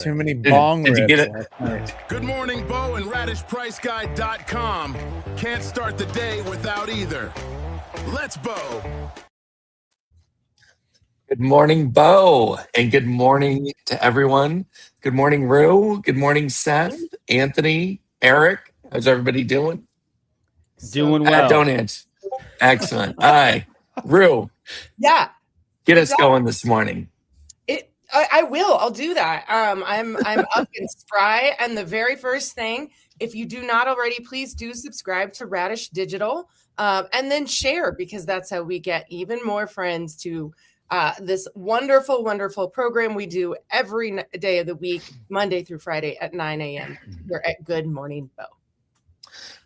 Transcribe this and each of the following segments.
Too many bong Did you rips get it? last night. Good morning, Bo and RadishPriceGuide.com. Can't start the day without either. Let's Bo. Good morning, Bo, and good morning to everyone. Good morning, Rue. Good morning, Seth, Anthony, Eric. How's everybody doing? Doing well. Don't answer. Excellent. Hi, Rue. Yeah. Get us going this morning. I will. I'll do that. I'm up and spry. And the very first thing, if you do not already, please do subscribe to Radish Digital and then share, because that's how we get even more friends to this wonderful, wonderful program we do every day of the week, Monday through Friday at 9 a.m. We're at Good Morning Bo.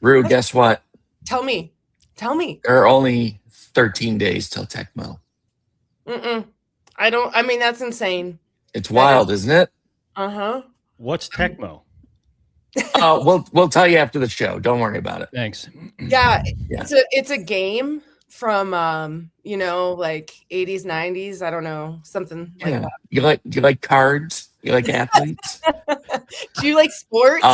Rue, guess what? Tell me. There are only 13 days till Tecmo. I mean, that's insane. It's wild, isn't it? Uh-huh. What's Tecmo? We'll tell you after the show. Don't worry about it. Thanks. Yeah. It's a game from like 80s, 90s. I don't know, something like that. You like cards? You like athletes? Do you like sports?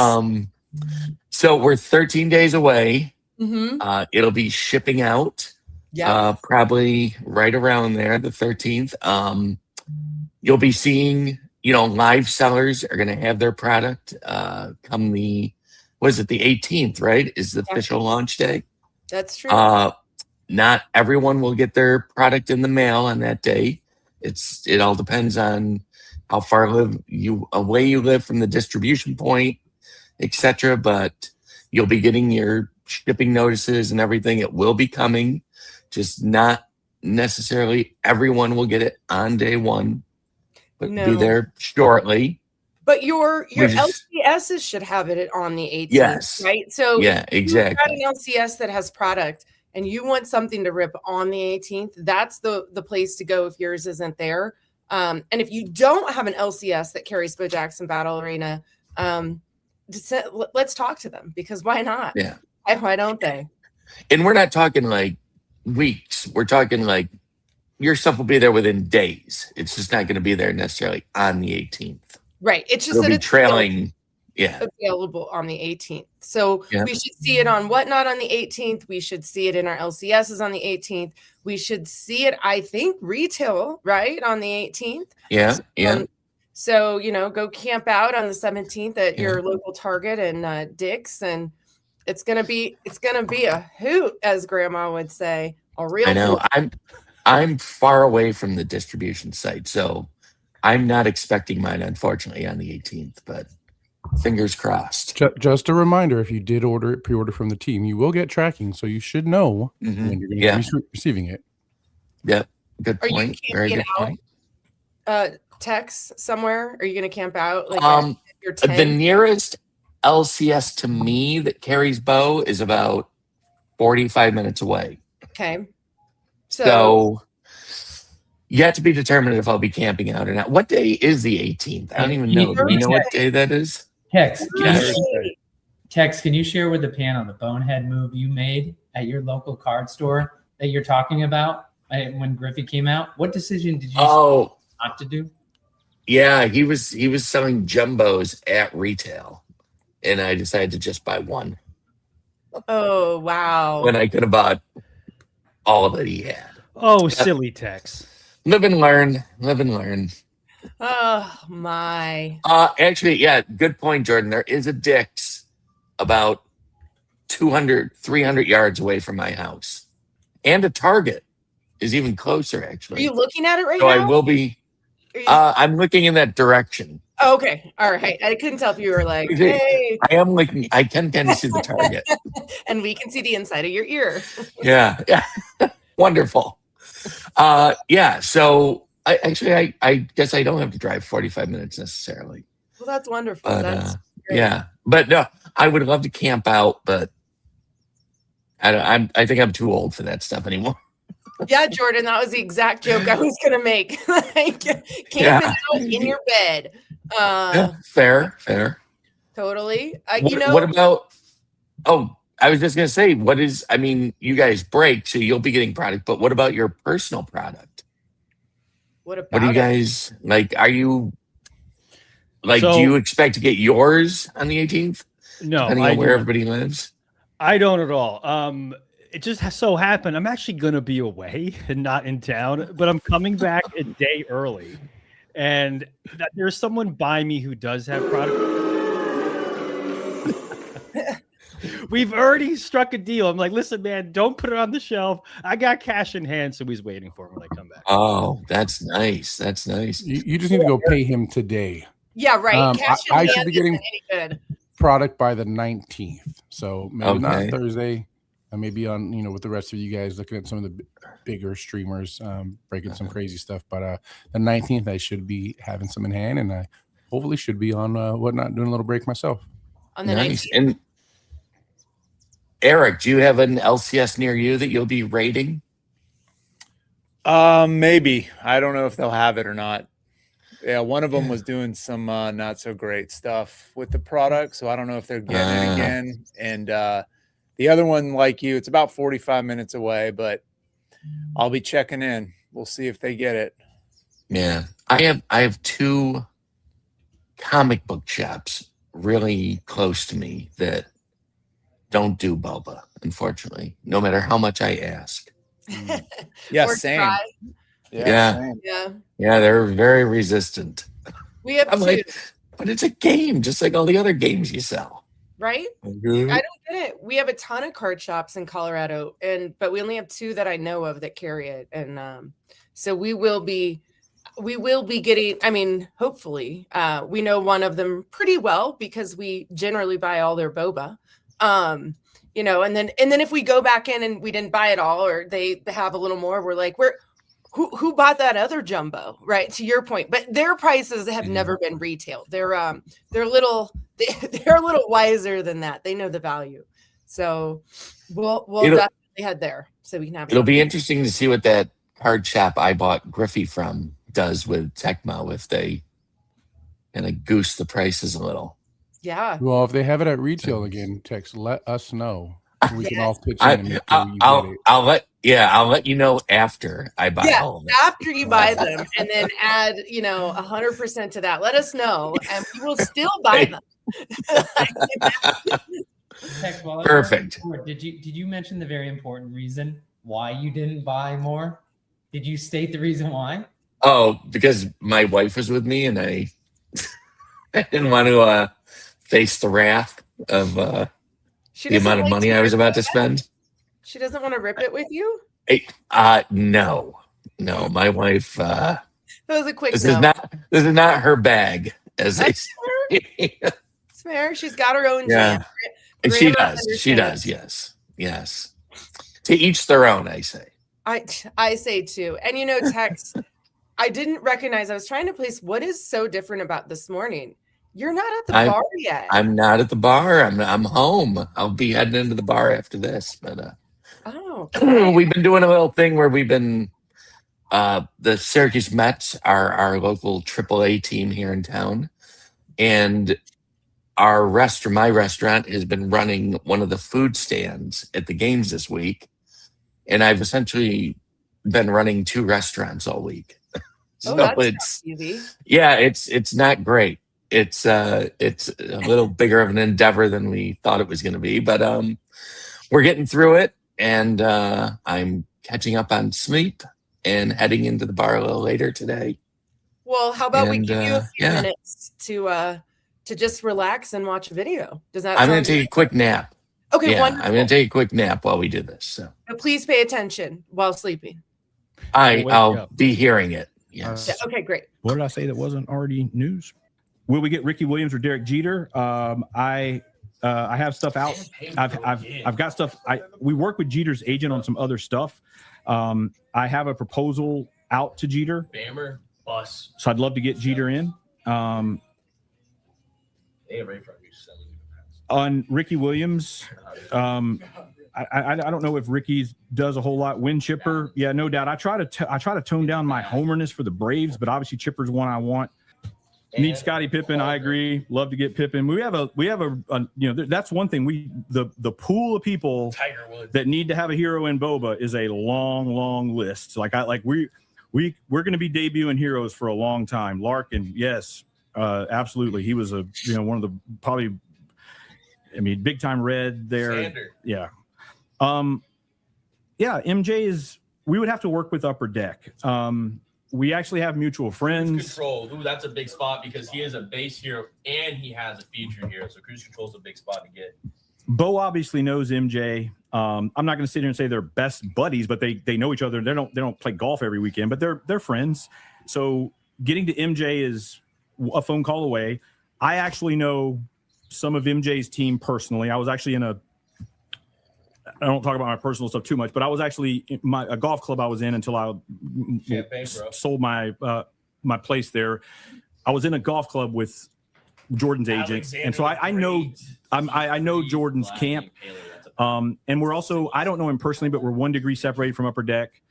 So we're 13 days away. Mm-hmm. It'll be shipping out. Yeah. Probably right around there, the 13th. You'll be seeing, live sellers are going to have their product come the 18th, right? Is the official launch day. That's true. Not everyone will get their product in the mail on that day. It all depends on how far away you live from the distribution point, etc. But you'll be getting your shipping notices and everything. It will be coming. Just not necessarily everyone will get it on day one, but be there shortly. But your LCSs should have it on the 18th, yes. Right? So yeah, exactly. You've got an LCS that has product and you want something to rip on the 18th, that's the place to go if yours isn't there. And if you don't have an LCS that carries Bo Jackson Battle Arena, let's talk to them, because why not? Yeah. Why don't they? And we're not talking like weeks. We're talking like your stuff will be there within days. It's just not going to be there necessarily on the 18th. Right. It's just It'll that be it's trailing. available on the 18th. So we should see it on Whatnot on the 18th. We should see it in our LCSs on the 18th. We should see it, I think, retail, right, on the 18th. Yeah. So, go camp out on the 17th at your local Target and Dick's, and it's gonna be a hoot, as Grandma would say. A real I know. hoot. I'm far away from the distribution site, so I'm not expecting mine, unfortunately, on the 18th, but fingers crossed. Just a reminder, if you did pre-order from the team, you will get tracking, so you should know when you're going to be receiving it. Yep. Good point. Very good point. Tex somewhere? Are you going to camp out? Like your the tent? nearest LCS to me that carries Bo is about 45 minutes away. Okay. So yet to be determined if I'll be camping out or not. What day is the 18th? I don't even know. Do you know what day that is? Tex, can you share with the panel the bonehead move you made at your local card store that you're talking about when Griffey came out? What decision did you not to do? Yeah, he was selling jumbos at retail, and I decided to just buy one. Oh, wow. When I could have bought all that he had. Oh, silly Tex. Live and learn. Oh, my. Actually, yeah, good point, Jordan. There is a Dick's about 200, 300 yards away from my house. And a Target is even closer, actually. Are you looking at it right now? now? I will be. I'm looking in that direction. Oh, okay. All right. I couldn't tell if you were like, hey. I am looking. I can kind of see the Target. And we can see the inside of your ear. Yeah. Wonderful. So I guess I don't have to drive 45 minutes necessarily. Well, that's wonderful. But, that's great. Yeah. But no, I would love to camp out, but I think I'm too old for that stuff anymore. Yeah, Jordan, that was the exact joke I was going to make. Like, camping out in your bed. Fair. Totally. What about, I was just going to say, you guys break, so you'll be getting product, but what about your personal product? What do you guys, like, are you Like, do you expect to get yours on the 18th? No, depending on where everybody lives. I don't at all. It just has so happened. I'm actually going to be away and not in town, but I'm coming back a day early. And there's someone by me who does have product. We've already struck a deal. I'm like, listen, man, don't put it on the shelf. I got cash in hand, so he's waiting for me when I come back. Oh, that's nice. That's nice. You just need to go pay him today. Yeah, right. Cash in I hand should be getting any good. product by the 19th. So maybe not Okay. Thursday. And maybe on, with the rest of you guys looking at some of the bigger streamers, breaking some crazy stuff. But the 19th, I should be having some in hand, and I hopefully should be on Whatnot doing a little break myself. On the Nice. 19th. And Eric, do you have an LCS near you that you'll be rating? Maybe. I don't know if they'll have it or not. Yeah, one of them was doing some not so great stuff with the product, so I don't know if they're getting it again. And the other one, like you, it's about 45 minutes away, but I'll be checking in. We'll see if they get it. Yeah, I have 2 comic book shops really close to me that don't do BoBA, unfortunately, no matter how much I ask. Yeah, Or same. try. Yeah. Same. Yeah. They're very resistant. We have I'm 2, like, but it's a game, just like all the other games you sell. right? I don't get it. We have a ton of card shops in Colorado, but we only have 2 that I know of that carry it. And so we will be getting, I mean, hopefully, we know one of them pretty well because we generally buy all their BoBA. And then if we go back in and we didn't buy it all, or they have a little more, we're like, who bought that other jumbo, right? To your point, but their prices have never been retailed. They're a little wiser than that. They know the value. So we'll definitely head there so we can have. It'll be interesting to see what that card shop I bought Griffey from does with Tecmo, if they kind of goose the prices a little. Yeah. Well, if they have it at retail again, Tex, let us know. We can all pitch in and make sure you get it. I'll let you know after I buy all of it. After you buy them, and then add 100% to that. Let us know, and we will still buy them. Tex, Perfect. Did you mention the very important reason why you didn't buy more? Did you state the reason why? Oh, because my wife was with me, and I didn't want to face the wrath of the amount of money I was about to spend. She doesn't want to rip it with you? No, my wife. That was a quick. This is not her bag, as they say. It's fair. She's got her own. Yeah, and she does. Yes. To each their own, I say. I say too. And Tex, I didn't recognize. I was trying to place what is so different about this morning. You're not at the bar yet. I'm not at the bar. I'm home. I'll be heading into the bar after this. But we've been doing a little thing where we've been the Syracuse Mets are our local AAA team here in town, and my restaurant has been running one of the food stands at the games this week, and I've essentially been running 2 restaurants all week. So that's not easy. Yeah, it's not great. It's a little bigger of an endeavor than we thought it was going to be, but we're getting through it, and I'm catching up on sleep and heading into the bar a little later today. Well, how about we give you a few minutes to just relax and watch a video? Does that? I'm going to take a quick nap. Okay, yeah, wonderful. I'm going to take a quick nap while we do this. So, but please pay attention while sleeping. I'll be hearing it. Yes. Okay, great. What did I say that wasn't already news? Will we get Ricky Williams or Derek Jeter? I have stuff out. I've got stuff. We work with Jeter's agent on some other stuff. I have a proposal out to Jeter. Bammer, bus. So I'd love to get Jeter in. On Ricky Williams, I don't know if Ricky does a whole lot. Win Chipper, yeah, no doubt. I try to tone down my homerness for the Braves, but obviously Chipper's one I want. Need Scottie Pippen. I agree. Love to get Pippen. We have a that's one thing. The pool of people that need to have a hero in BoBA is a long list. We're going to be debuting heroes for a long time. Larkin, yes. Absolutely. He was one of the probably, big time red there. Sander. Yeah. MJ we would have to work with Upper Deck. We actually have mutual friends. Cruise Control. Ooh, that's a big spot because he is a base hero and he has a feature hero. So Cruise Control is a big spot to get. Bo obviously knows MJ. I'm not going to sit here and say they're best buddies, but they know each other. They don't play golf every weekend, but they're friends. So getting to MJ is a phone call away. I actually know some of MJ's team personally. I was actually I don't talk about my personal stuff too much, but I was actually a golf club I was in until I sold my my place there. I was in a golf club with Jordan's agent, and so I know Jordan's camp. And we're also, I don't know him personally, but we're 1 degree separated from Upper Deck.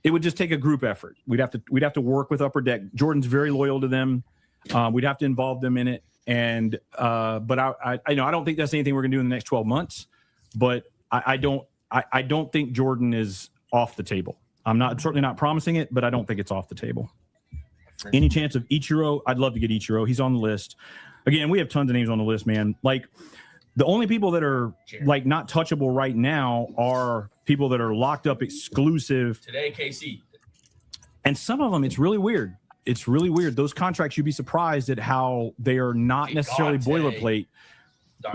It would just take a group effort. We'd have to work with Upper Deck. Jordan's very loyal to them. We'd have to involve them in it. And but I don't think that's anything we're gonna do in the next 12 months. But I don't think Jordan is off the table. I'm certainly not promising it, but I don't think it's off the table. Any chance of Ichiro? I'd love to get Ichiro. He's on the list. Again, we have tons of names on the list, man. Like the only people that are like not touchable right now are people that are locked up exclusive. Today, KC. And some of them, it's really weird. It's really weird. Those contracts, you'd be surprised at how they are not necessarily boilerplate.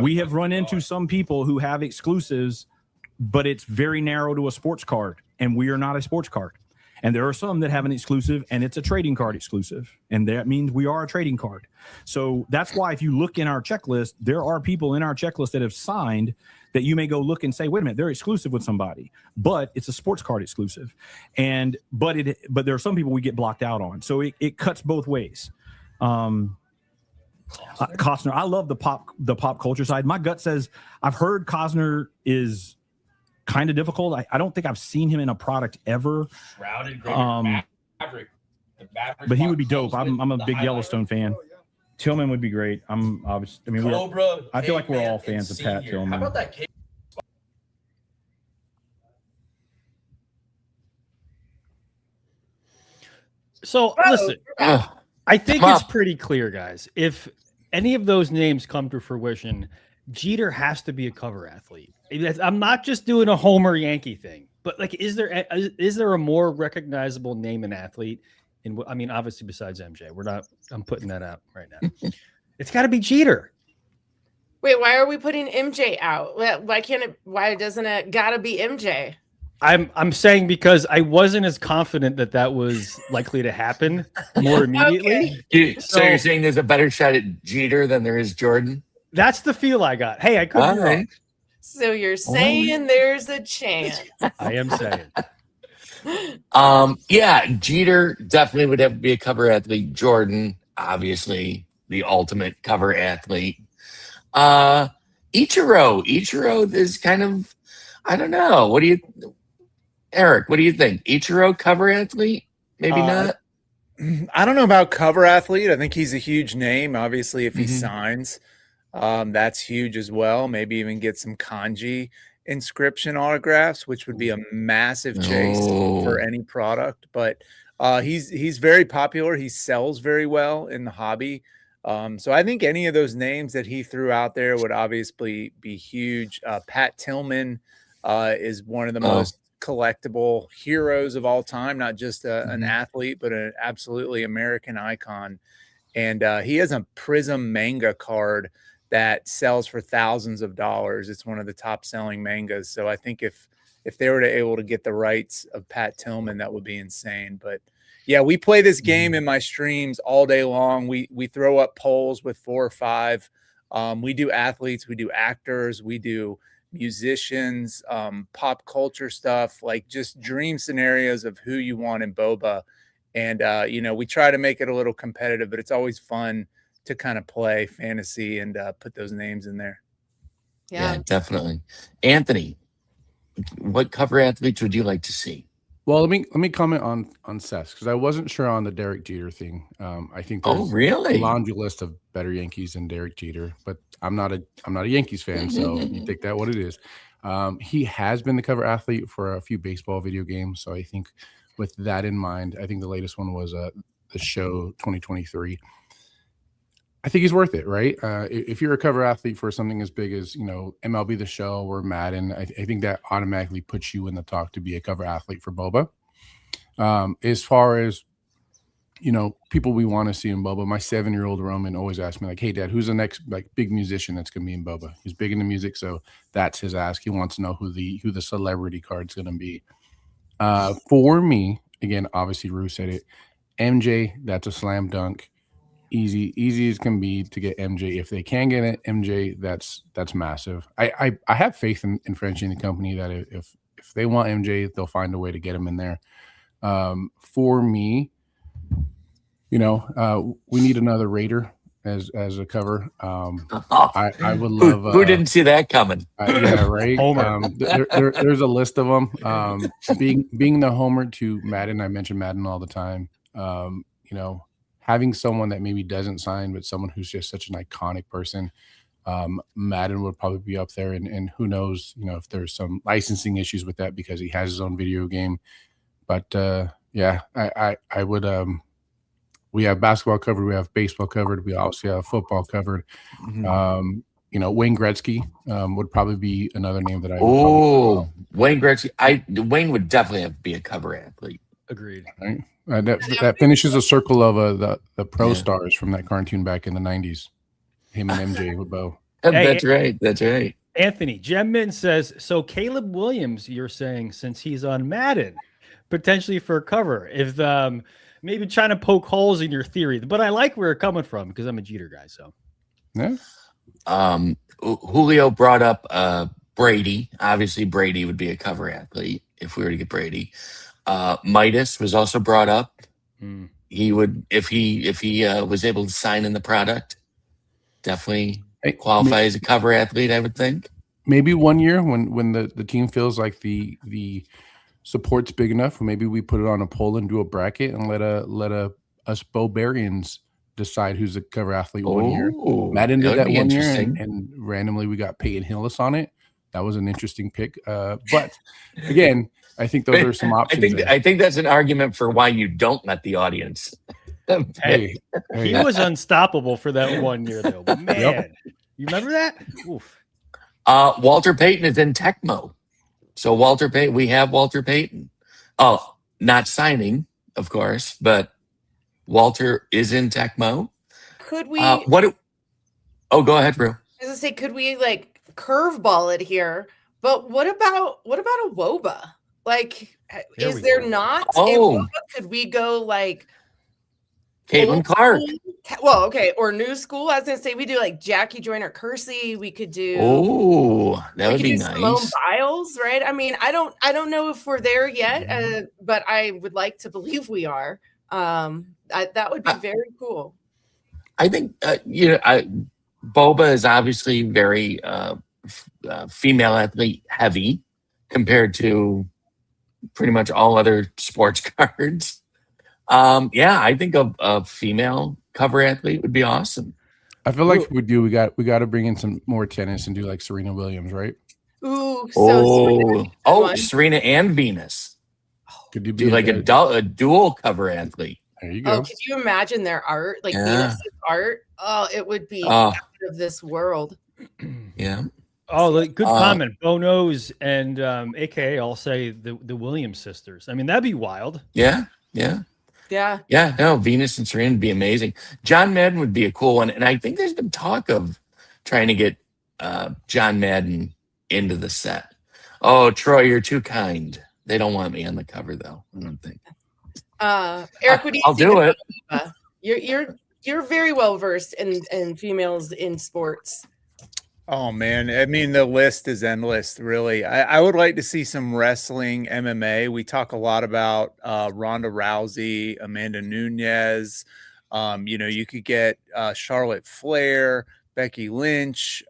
We have run into some people who have exclusives, but it's very narrow to a sports card, and we are not a sports card. And there are some that have an exclusive, and it's a trading card exclusive, and that means we are a trading card. So that's why if you look in our checklist, there are people in our checklist that have signed that you may go look and say, wait a minute, they're exclusive with somebody, but it's a sports card exclusive. But there are some people we get blocked out on. So it cuts both ways. Costner, I love the pop culture side. My gut says I've heard Costner is kind of difficult. I don't think I've seen him in a product ever. Shrouded Maverick. But he would be dope. I'm a big Yellowstone fan. Tillman would be great. I feel like we're all fans of Pat Tillman. How about that cake? So listen, I think it's pretty clear, guys. If any of those names come to fruition, Jeter has to be a cover athlete. I'm not just doing a Homer Yankee thing, but like, is there a more recognizable name and athlete? Obviously besides MJ, I'm putting that out right now. It's got to be Jeter. Wait, why are we putting MJ out? Why doesn't it gotta be MJ? I'm saying because I wasn't as confident that was likely to happen more immediately. Okay. So you're saying there's a better shot at Jeter than there is Jordan? That's the feel I got. Hey, I could be wrong. So you're saying there's a chance. I am saying. Yeah, Jeter definitely would have to be a cover athlete. Jordan, obviously, the ultimate cover athlete. Ichiro is kind of, I don't know. Eric, what do you think? Ichiro cover athlete? Maybe not. I don't know about cover athlete. I think he's a huge name. Obviously, if he signs, that's huge as well. Maybe even get some kanji inscription autographs, which would be a massive chase for any product. But he's very popular. He sells very well in the hobby. So I think any of those names that he threw out there would obviously be huge. Pat Tillman is one of the most collectible heroes of all time, not just an athlete, but an absolutely American icon. And he has a Prism manga card that sells for thousands of dollars. It's one of the top selling mangas. So I think if they were able to get the rights of Pat Tillman, that would be insane. But yeah, we play this game in my streams all day long. We throw up polls with 4 or 5. We do athletes, we do actors, we do musicians, pop culture stuff, like just dream scenarios of who you want in BoBA. And we try to make it a little competitive, but it's always fun to kind of play fantasy and put those names in there. Yeah, definitely. Anthony, what cover athletes would you like to see? Well, let me comment on Seth's, because I wasn't sure on the Derek Jeter thing. I think there's really a laundry list of better Yankees than Derek Jeter, but I'm not a Yankees fan, so you take that what it is. He has been the cover athlete for a few baseball video games, so I think with that in mind, I think the latest one was the show 2023. I think he's worth it, right? If you're a cover athlete for something as big as, you know, MLB The Show or Madden, I think that automatically puts you in the talk to be a cover athlete for BoBA. As far as, you know, people we want to see in BoBA, my 7-year-old Roman always asks me like, "Hey, Dad, who's the next like big musician that's gonna be in BoBA?" He's big into music, so that's his ask. He wants to know who the celebrity card's gonna be. For me, again, obviously Rue said it. MJ, that's a slam dunk. Easy as can be to get MJ. If they can get it, MJ, that's massive. I have faith in Frenchie and the company that if they want MJ, they'll find a way to get him in there. For me, you know, we need another Raider as a cover. I would love. Who didn't see that coming? Yeah, right. Homer. There's a list of them. Being the Homer to Madden, I mention Madden all the time. You know, having someone that maybe doesn't sign, but someone who's just such an iconic person. Madden would probably be up there, and who knows, you know, if there's some licensing issues with that because he has his own video game. But yeah, I would. We have basketball covered. We have baseball covered. We obviously have football covered. Mm-hmm. You know, Wayne Gretzky would probably be another name that I. Oh, Wayne Gretzky. Wayne would definitely have to be a cover athlete. Agreed. Right? That finishes a circle of the pro stars from that cartoon back in the 90s. Him and MJ with Bo. That's right. That's right. Anthony Gemmin says, so Caleb Williams, you're saying, since he's on Madden, potentially for a cover, if maybe trying to poke holes in your theory, but I like where you're coming from because I'm a Jeter guy. So yeah. Julio brought up Brady. Obviously, Brady would be a cover athlete if we were to get Brady. Midas was also brought up. He would, if he was able to sign in the product, definitely qualify as a cover athlete, I would think. Maybe one year when the team feels like the support's big enough, maybe we put it on a poll and do a bracket and let us BoBarians decide who's a cover athlete 1 year. Madden did that 1 year, and randomly we got Peyton Hillis on it. That was an interesting pick. But again, I think those are some options. I think that's an argument for why you don't let the audience. Hey, he was unstoppable for that 1 year, though. Man, you remember that? Oof. Walter Payton is in Tecmo. So Walter Payton, we have Walter Payton. Oh, not signing, of course, but Walter is in Tecmo. Could we? Go ahead, Brew. I was gonna say, could we like curveball it here? But what about a WOBA? Like, is there not? Oh, could we go like Caitlin Clark? Well, okay, or new school. I was gonna say we do like Jackie Joyner Kersey. We could do. Oh, that would be nice. Simone Biles, right? I mean, I don't know if we're there yet, but I would like to believe we are. That would be very cool. I think BoBA is obviously very female athlete heavy compared to pretty much all other sports cards. Yeah, I think a female cover athlete would be awesome. I feel like we got to bring in some more tennis and do like Serena Williams, right? Ooh, Serena and Venus. Could you do like a dual cover athlete? There you go. Oh, could you imagine their art, like Venus's art? Oh, it would be out of this world. Yeah. Oh, good comment. Bo knows and AKA I'll say the Williams sisters. I mean, that'd be wild. Yeah. No, Venus and Serena would be amazing. John Madden would be a cool one, and I think there's been talk of trying to get John Madden into the set. Oh, Troy, you're too kind. They don't want me on the cover, though. I don't think. Eric, what do you I'll do it. You're very well versed in females in sports. Oh man, I mean the list is endless. Really, I would like to see some wrestling, MMA. We talk a lot about Ronda Rousey, Amanda Nunes. You could get Charlotte Flair, Becky Lynch.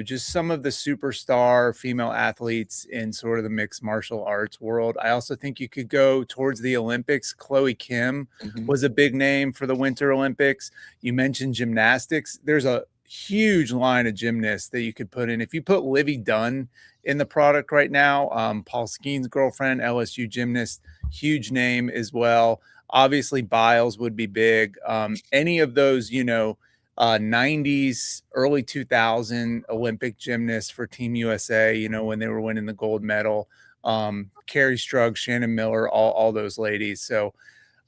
Just some of the superstar female athletes in sort of the mixed martial arts world. I also think you could go towards the Olympics. Chloe Kim was a big name for the Winter Olympics. You mentioned gymnastics. There's a huge line of gymnasts that you could put in. If you put Livy Dunn in the product right now, Paul Skeen's girlfriend, LSU gymnast, huge name as well. Obviously, Biles would be big. Any of those, 90s, early 2000 Olympic gymnast for Team USA, you know, when they were winning the gold medal. Carrie Strug, Shannon Miller, all those ladies. So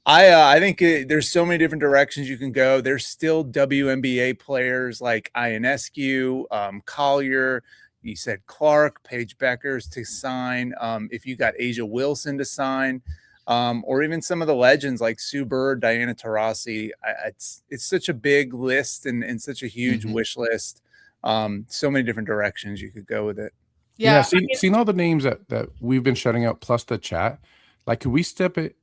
I think there's so many different directions you can go. There's still WNBA players like Ionescu, Collier. You said Clark, Paige Beckers to sign. If you got Asia Wilson to sign, or even some of the legends like Sue Bird, Diana Taurasi. It's such a big list and such a huge wish list. So many different directions you could go with it. Yeah, seeing all the names that we've been shutting out plus the chat, like could we take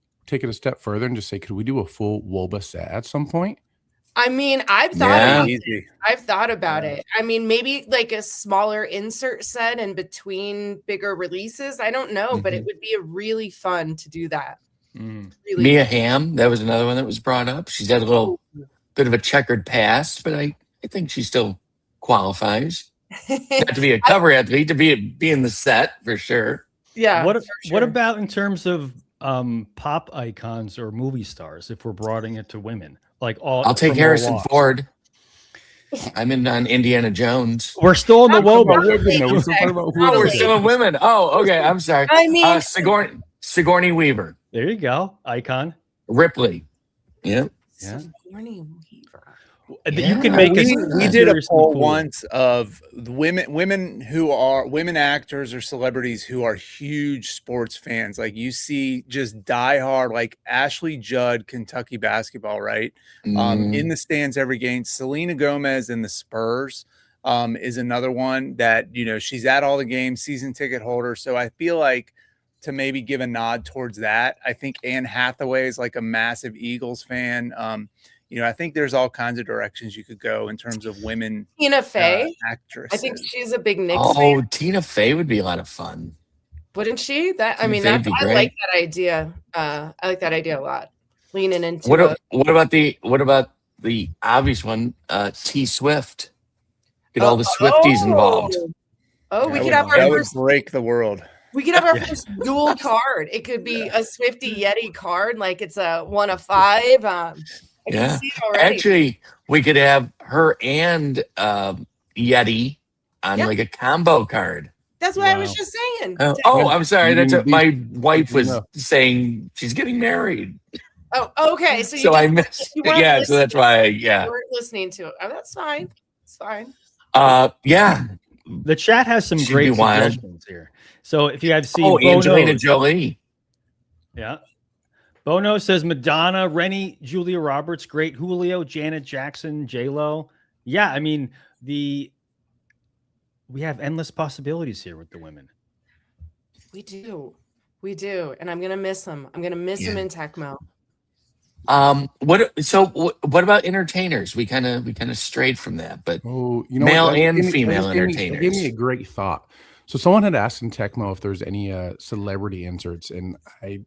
it a step further and just say, could we do a full WOBA set at some point? I mean, I've thought about it. I mean, maybe like a smaller insert set in between bigger releases. I don't know, but it would be really fun to do that. Really Mia Hamm, that was another one that was brought up. She's had a little bit of a checkered past, but I think she still qualifies. Not to be a cover athlete, to be in the set for sure. Yeah. What about in terms of pop icons or movie stars? If we're broadening it to women, like I'll take Harrison Ford. I'm in on Indiana Jones. We're still in the WOBA. We're still in women. Oh, okay. I'm sorry. I mean, Sigourney Weaver. There you go, icon. Ripley. Yeah. Sigourney Weaver. You can make we did a poll once of women who are women actors or celebrities who are huge sports fans. Like you see just diehard, like Ashley Judd, Kentucky basketball, right? In the stands every game. Selena Gomez in the Spurs is another one that, you know, she's at all the games, season ticket holder. So I feel like to maybe give a nod towards that. I think Anne Hathaway is like a massive Eagles fan. You know, I think there's all kinds of directions you could go in terms of women. Tina Fey, actress. I think she's a big Knicks fan. fan. Tina Fey would be a lot of fun. Wouldn't she? I like that idea. I like that idea a lot. Leaning into what about the obvious one? T Swift. Get all the Swifties involved. We could have our first break the world. We could have our first dual card. It could be a Swiftie Yeti card, like it's a 1 of 5. Actually, we could have her and Yeti on like a combo card. That's what I was just saying. I'm sorry. That's what my wife was saying. She's getting married. Oh, okay. So I missed. Yeah, so that's why. You weren't listening to it. Oh, that's fine. It's fine. Yeah. The chat has some great suggestions here. So if you have seen Angelina Jolie. Yeah. Bono says Madonna, Rennie, Julia Roberts, great. Julio, Janet Jackson, J-Lo. Yeah, I mean, we have endless possibilities here with the women. We do. And I'm going to miss them. I'm going to miss them in Tecmo. What about entertainers? We kind of strayed from that, but male and female entertainers. It gave me a great thought. So someone had asked in Tecmo if there's any celebrity inserts, and I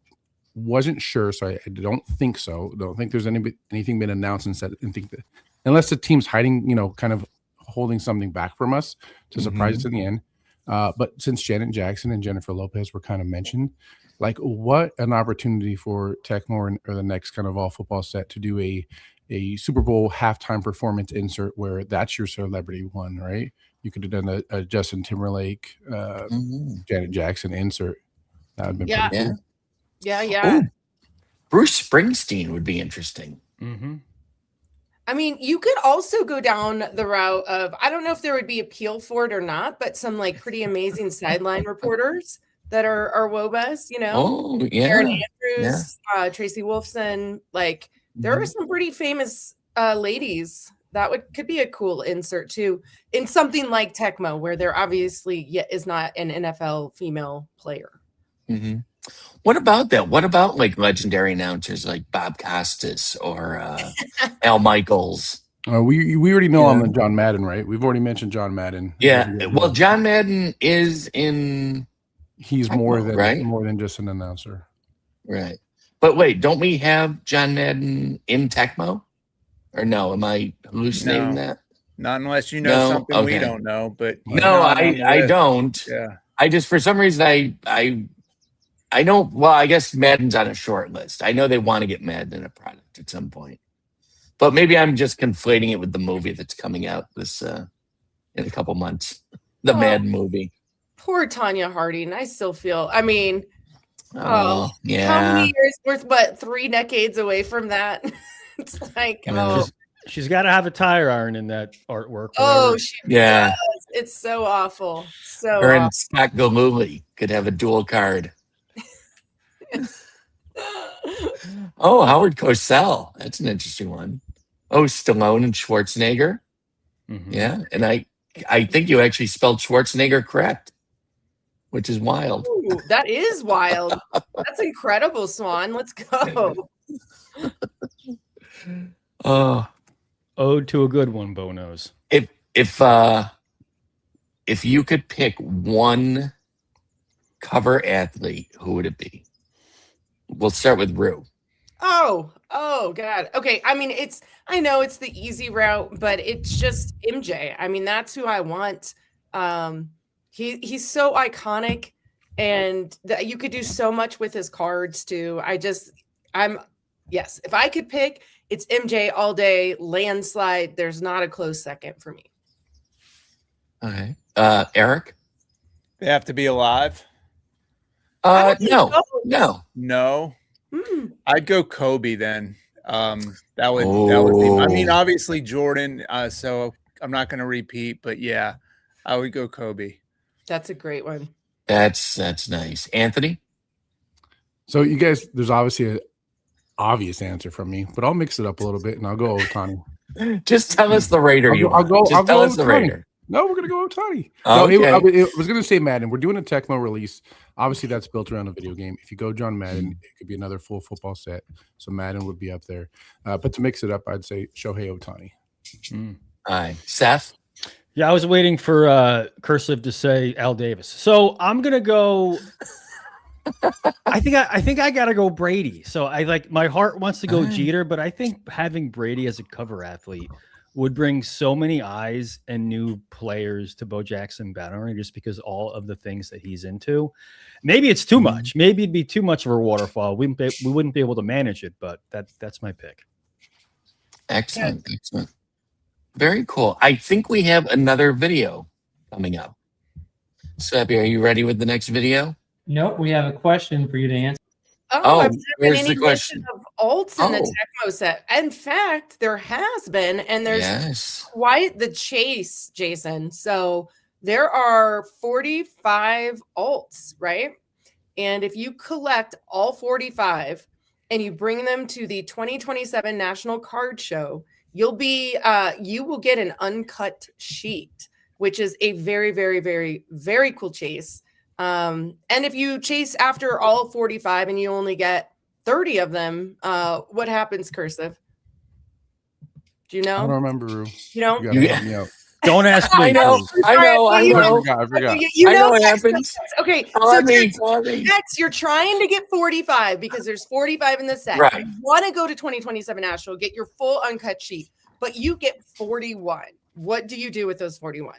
wasn't sure, so I don't think so. Don't think there's anything been announced and said, and think that unless the team's hiding, kind of holding something back from us to surprise us in the end. But since Janet Jackson and Jennifer Lopez were kind of mentioned, like what an opportunity for Tecmo or the next kind of all football set to do a Super Bowl halftime performance insert where that's your celebrity one, right? You could have done a Justin Timberlake, Janet Jackson insert. That would have been pretty cool. Yeah. Ooh, Bruce Springsteen would be interesting. I mean, you could also go down the route of, I don't know if there would be appeal for it or not, but some like pretty amazing sideline reporters that are WOBAs, Aaron Andrews, Tracy Wolfson. Like there are some pretty famous ladies that could be a cool insert too in something like Tecmo, where there obviously is not an NFL female player. What about that? What about like legendary announcers like Bob Costas or Al Michaels? We already know I'm on John Madden, right? We've already mentioned John Madden. Yeah. Well, John Madden is in. He's Tecmo, more than just an announcer, right? But wait, don't we have John Madden in Tecmo? Or no? Am I hallucinating that? Not unless you know something we don't know. But I don't. Yeah. I just for some reason I know. Well, I guess Madden's on a short list. I know they want to get Madden in a product at some point. But maybe I'm just conflating it with the movie that's coming out this in a couple months. The Mad movie. Poor Tanya Harding. I still feel. I mean, Oh, how yeah. many years worth? What, 3 decades away from that? It's like, oh, she's got to have a tire iron in that artwork. oh, she Yeah. does. It's so awful. So Her awful. and Scott Galooly could have a dual card. Oh, Howard Cosell. That's an interesting one. Oh, Stallone and Schwarzenegger. Yeah, and I think you actually spelled Schwarzenegger correct, which is wild. Ooh, that is wild. That's incredible, Swan. Let's go. Ode to a good one, Bo knows. If you could pick one cover athlete, who would it be? We'll start with Rue. Oh God. Okay. I mean, I know it's the easy route, but it's just MJ. I mean, that's who I want. He's so iconic, and you could do so much with his cards too. Yes, if I could pick, it's MJ all day, landslide. There's not a close second for me. Okay. Eric? They have to be alive? No. I'd go Kobe then. That would be. I mean, obviously Jordan. So I'm not going to repeat, but yeah, I would go Kobe. That's a great one. That's nice. Anthony? So you guys, there's obviously an obvious answer from me, but I'll mix it up a little bit and I'll go Ohtani. Just tell us the Raider you want. Just tell us the Raider. No, we're gonna go Ohtani. Oh, okay. No, I was gonna say Madden. We're doing a Tecmo release. Obviously, that's built around a video game. If you go John Madden, it could be another full football set. So Madden would be up there. But to mix it up, I'd say Shohei Ohtani. All right, Seth. Yeah, I was waiting for Cursive to say Al Davis. So I'm gonna go. I think I gotta go Brady. So my heart wants to go Jeter, but I think having Brady as a cover athlete would bring so many eyes and new players to Bo Jackson Battery just because all of the things that he's into. Maybe it's too much. Maybe it'd be too much of a waterfall. We wouldn't be able to manage it, but that's my pick. Excellent. Very cool. I think we have another video coming up. Sebby, are you ready with the next video? Nope, we have a question for you to answer. Where's the question? Of alts in the Tecmo set. In fact, there has been, and there's quite the chase, Jason. So there are 45 alts, right? And if you collect all 45 and you bring them to the 2027 National Card Show, you will get an uncut sheet, which is a very, very, very, very cool chase. And if you chase after all 45 and you only get 30 of them, what happens, Cursive? Do you know? I don't remember, Rue. You know? Don't ask me. I know. I forgot. You know what happens. Okay, Tex, you're trying to get 45 because there's 45 in the set. Right. You want to go to 2027 National, get your full uncut sheet, but you get 41. What do you do with those 41?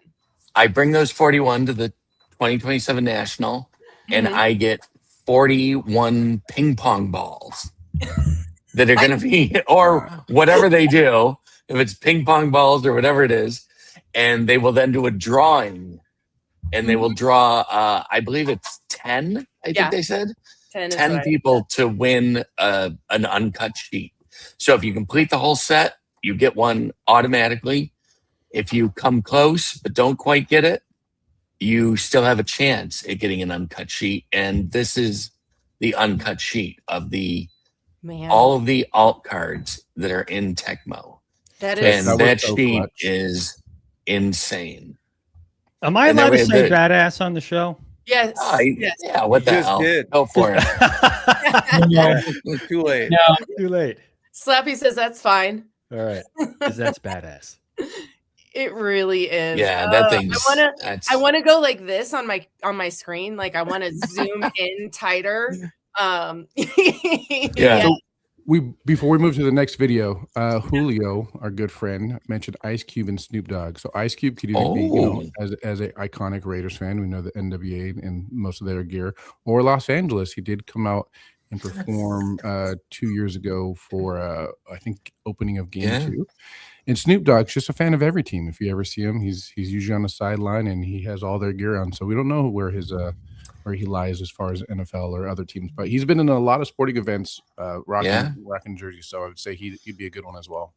I bring those 41 to the 2027 National, and I get 41 ping pong balls that are going to be, or whatever they do, if it's ping pong balls or whatever it is, and they will then do a drawing, and they will draw, I believe it's 10, I think they said, 10 people to win an uncut sheet. So if you complete the whole set, you get one automatically. If you come close but don't quite get it, you still have a chance at getting an uncut sheet. And this is the uncut sheet of all of the alt cards that are in Tecmo. That sheet is insane. Am I allowed to say badass on the show? Yes. Yes. Yeah, what the hell? Go for it. Too late. No. Too late. Slappy says that's fine. All right. Because that's badass. It really is. Yeah, that thing. I want to go like this on my screen. Like I want to zoom in tighter. Yeah. So before we move to the next video, Julio, our good friend, mentioned Ice Cube and Snoop Dogg. So Ice Cube could either be, as an iconic Raiders fan, we know the NWA and most of their gear, or Los Angeles. He did come out and perform 2 years ago for I think opening of Game 2. And Snoop Dogg's just a fan of every team. If you ever see him, he's usually on the sideline and he has all their gear on. So we don't know where he lies as far as NFL or other teams, but he's been in a lot of sporting events, rocking jerseys. So I would say he'd be a good one as well.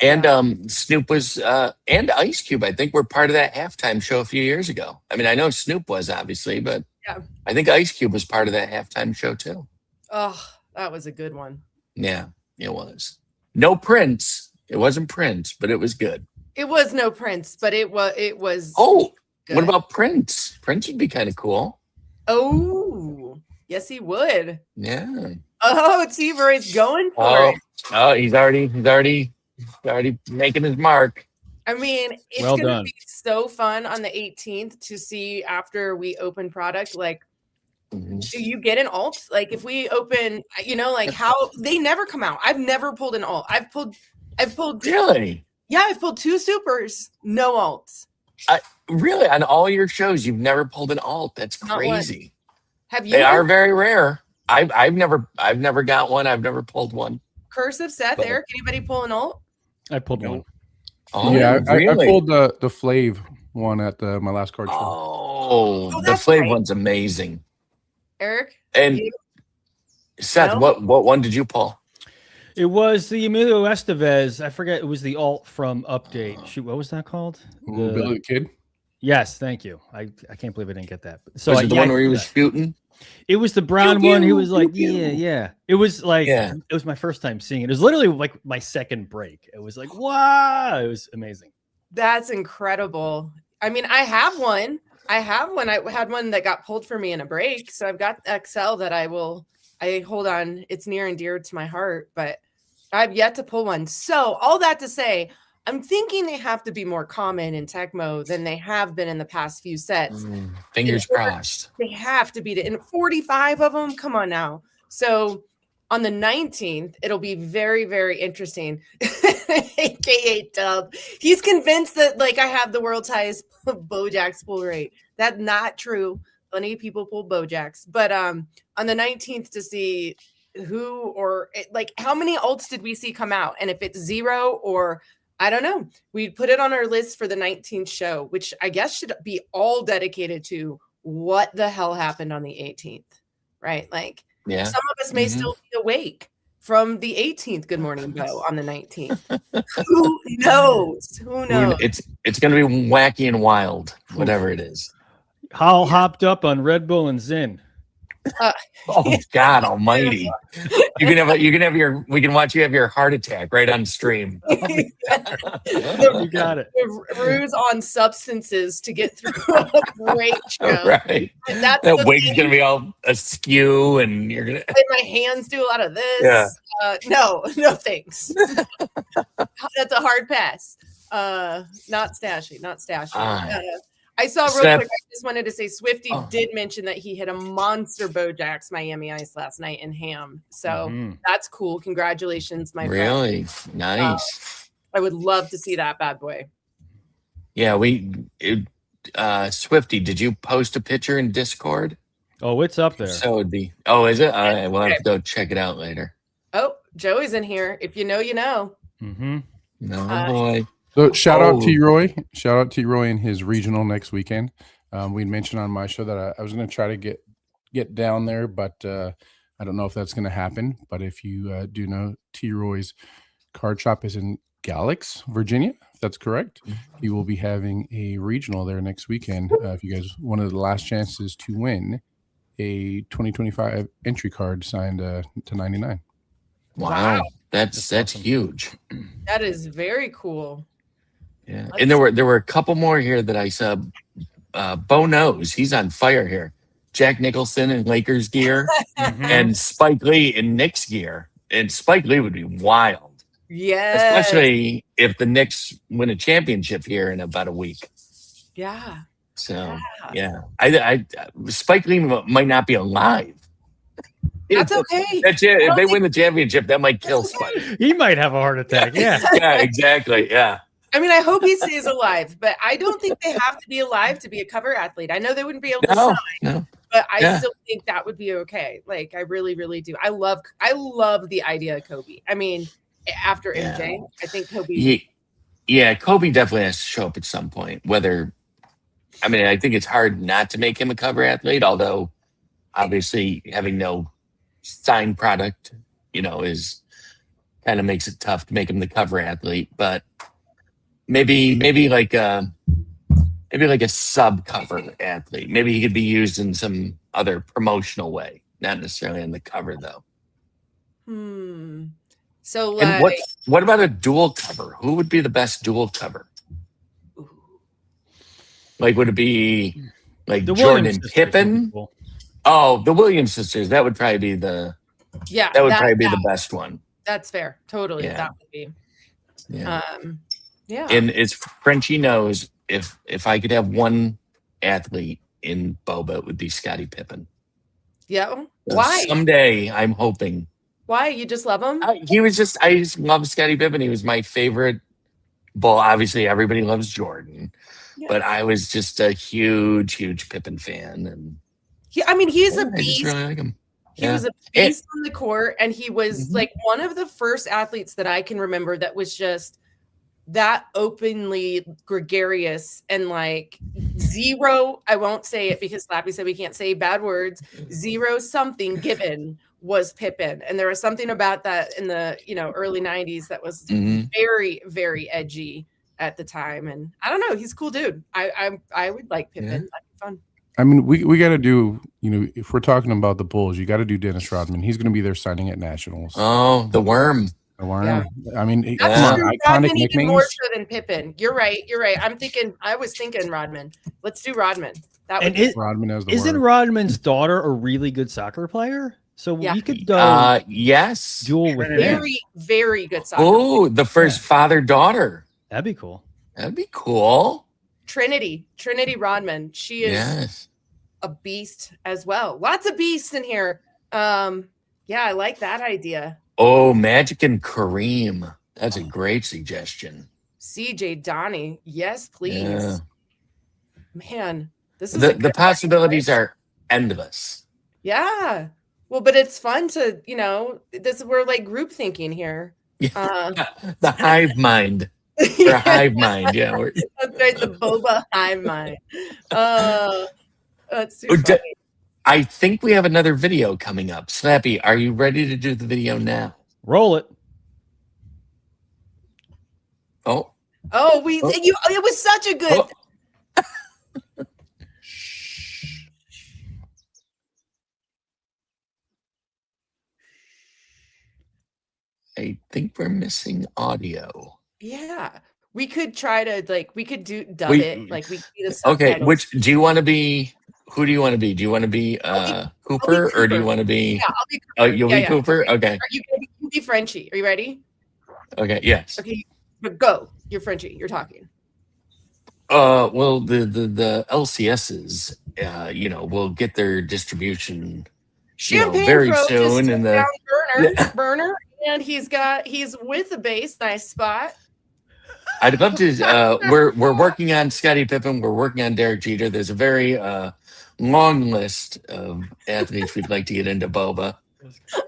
And Snoop was and Ice Cube, I think, were part of that halftime show a few years ago. I mean, I know Snoop was obviously, but I think Ice Cube was part of that halftime show too. Oh, that was a good one. Yeah, it was. No Prince. It wasn't Prince, but it was good. It was no Prince, but it was. Oh, good. What about Prince? Prince would be kind of cool. Oh, yes, he would. Yeah. Oh, T-Roy's going for it. Oh, he's already making his mark. I mean, it's going to be so fun on the 18th to see after we open product. Like, do you get an alt? Like, if we open, like how they never come out. I've never pulled an alt. I've pulled. Really? Yeah, I've pulled 2 supers, no alts. Really, on all your shows, you've never pulled an alt. That's crazy. Have you? They are very rare. I've never got one. I've never pulled one. Cursive Seth, Eric, anybody pull an alt? I pulled one. Oh, yeah, really? I pulled the Flav one at my last card show. Oh, the Flav one's amazing. Eric? And Seth, what one did you pull? It was the Emilio Estevez. I forget. It was the alt from Update. Shoot, what was that called? Billy the Kid? Yes, thank you. I can't believe I didn't get that. So was it the one where he was shooting? It was the brown one. He was like, yeah. It was like, it was my first time seeing it. It was literally like my second break. It was like, wow. It was amazing. That's incredible. I mean, I have one. I had one that got pulled for me in a break. So I've got XL that I hold on. It's near and dear to my heart, but I've yet to pull one. So all that to say, I'm thinking they have to be more common in Tecmo than they have been in the past few sets. Fingers crossed. They have to be in 45 of them. Come on now. So on the 19th, it'll be very, very interesting. AKA Dub. He's convinced that like I have the world's highest Bojack's pull rate. That's not true. Plenty of people pull Bojack's. But on the 19th to see who or like how many alts did we see come out? And if it's 0 or I don't know, we put it on our list for the 19th show, which I guess should be all dedicated to what the hell happened on the 18th, right? Like some of us may still be awake from the 18th Good Morning Bo on the 19th. Who knows? Who knows? It's going to be wacky and wild, whatever it is. How hopped up on Red Bull and Zyn. Oh God Almighty! We can watch you have your heart attack right on stream. You got it. The ruse on substances to get through a great show. Right. That wig's gonna be all askew, and you're gonna. And my hands do a lot of this. Yeah. No thanks. That's a hard pass. Not stashy. I saw real quick. I just wanted to say Swifty did mention that he hit a monster Bojack's Miami Ice last night in Ham. So that's cool. Congratulations, my friend. Really nice. I would love to see that bad boy. Yeah, Swifty, did you post a picture in Discord? Oh, it's up there. So it'd be. Oh, is it? All right, we'll have to go check it out later. Oh, Joey's in here. If you know, you know. No boy. So shout out T-Roy. Shout out T-Roy in his regional next weekend. We mentioned on my show that I was going to try to get down there, but I don't know if that's going to happen. But if you do know, T-Roy's card shop is in Galax, Virginia. If that's correct. He will be having a regional there next weekend. If you guys, one of the last chances to win a 2025 entry card signed to 99. Wow. That's huge. That is very cool. Yeah, and there were a couple more here that I saw. Bo knows he's on fire here. Jack Nicholson in Lakers gear, and Spike Lee in Knicks gear. And Spike Lee would be wild. Yeah, especially if the Knicks win a championship here in about a week. Yeah. So I Spike Lee might not be alive. That's okay. That's it. If they win the championship, that might kill Spike. He might have a heart attack. Yeah. Yeah, exactly. Yeah. I mean, I hope he stays alive, but I don't think they have to be alive to be a cover athlete. I know they wouldn't be able to sign. No. but I still think that would be okay. Like, I really, really do. I love the idea of Kobe. I mean, after MJ, I think Kobe. Yeah, Kobe definitely has to show up at some point. I think it's hard not to make him a cover athlete, although obviously having no signed product, is kind of makes it tough to make him the cover athlete. But maybe like a sub cover athlete. Maybe he could be used in some other promotional way, not necessarily on the cover though. So like, and what about a dual cover? Who would be the best dual cover? Like, would it be like The Jordan Williams and sisters would be Pippen? cool. Oh, the Williams sisters. That would probably be the the best one. That's fair. Totally. Yeah. That would be. Yeah. Yeah. And it's Frenchie knows if I could have one athlete in BoBA, it would be Scottie Pippen. Yeah. So Why? someday I'm hoping. Why? You just love him? I just love Scottie Pippen. He was my favorite. Well, obviously everybody loves Jordan, but I was just a huge, huge Pippen fan. And he's a I just beast. really like him. He was a beast on the court, and he was like one of the first athletes that I can remember that was just that openly gregarious and like zero. I won't say it because Slappy said we can't say bad words. Zero something given was Pippen, and there was something about that in the early 90s that was very, very edgy at the time. And I don't know, he's a cool dude. I would like Pippen. That'd be fun. I mean, we got to do, if we're talking about the Bulls, you got to do Dennis Rodman. He's going to be there signing at Nationals. Oh, the Worm. The Worm. Yeah. I mean, Rodman iconic even more nicknames. so than Pippen. You're right. I was thinking Rodman. Let's do Rodman. That would Rodman as the Isn't Worm. Rodman's daughter a really good soccer player? So we could yes, duel with very, very good soccer. Oh, the first father-daughter. That'd be cool. That'd be cool. Trinity Rodman. She is a beast as well. Lots of beasts in here. I like that idea. Oh, Magic and Kareem. That's a great suggestion. CJ Donnie. Yes, please. Yeah. Man, this is the possibilities are endless. Yeah. Well, but it's fun to, we're like group thinking here. The hive mind. Or hive mind, yeah. That's right, the BoBA hive mind. That's too funny. I think we have another video coming up. Slappy, are you ready to do the video now? Roll it. Oh. Oh, it was such a good. I think we're missing audio. Yeah, we could try to dub it. Like we could do the okay. subtitles. Which do you want to be? Who do you want to be? Do you want to be Cooper, or do you want to be? Yeah, I'll be Cooper. Oh, you'll be Cooper. Okay. Are you going to be Frenchie? Are you ready? Okay. Yes. Okay, but go. You're Frenchie. You're talking. Well, the LCSs, will get their distribution, Champagne very Pro soon. just And down burner, and he's with the base, nice spot. I'd love to. We're working on Scottie Pippen. We're working on Derek Jeter. There's a very long list of athletes we'd like to get into BoBA.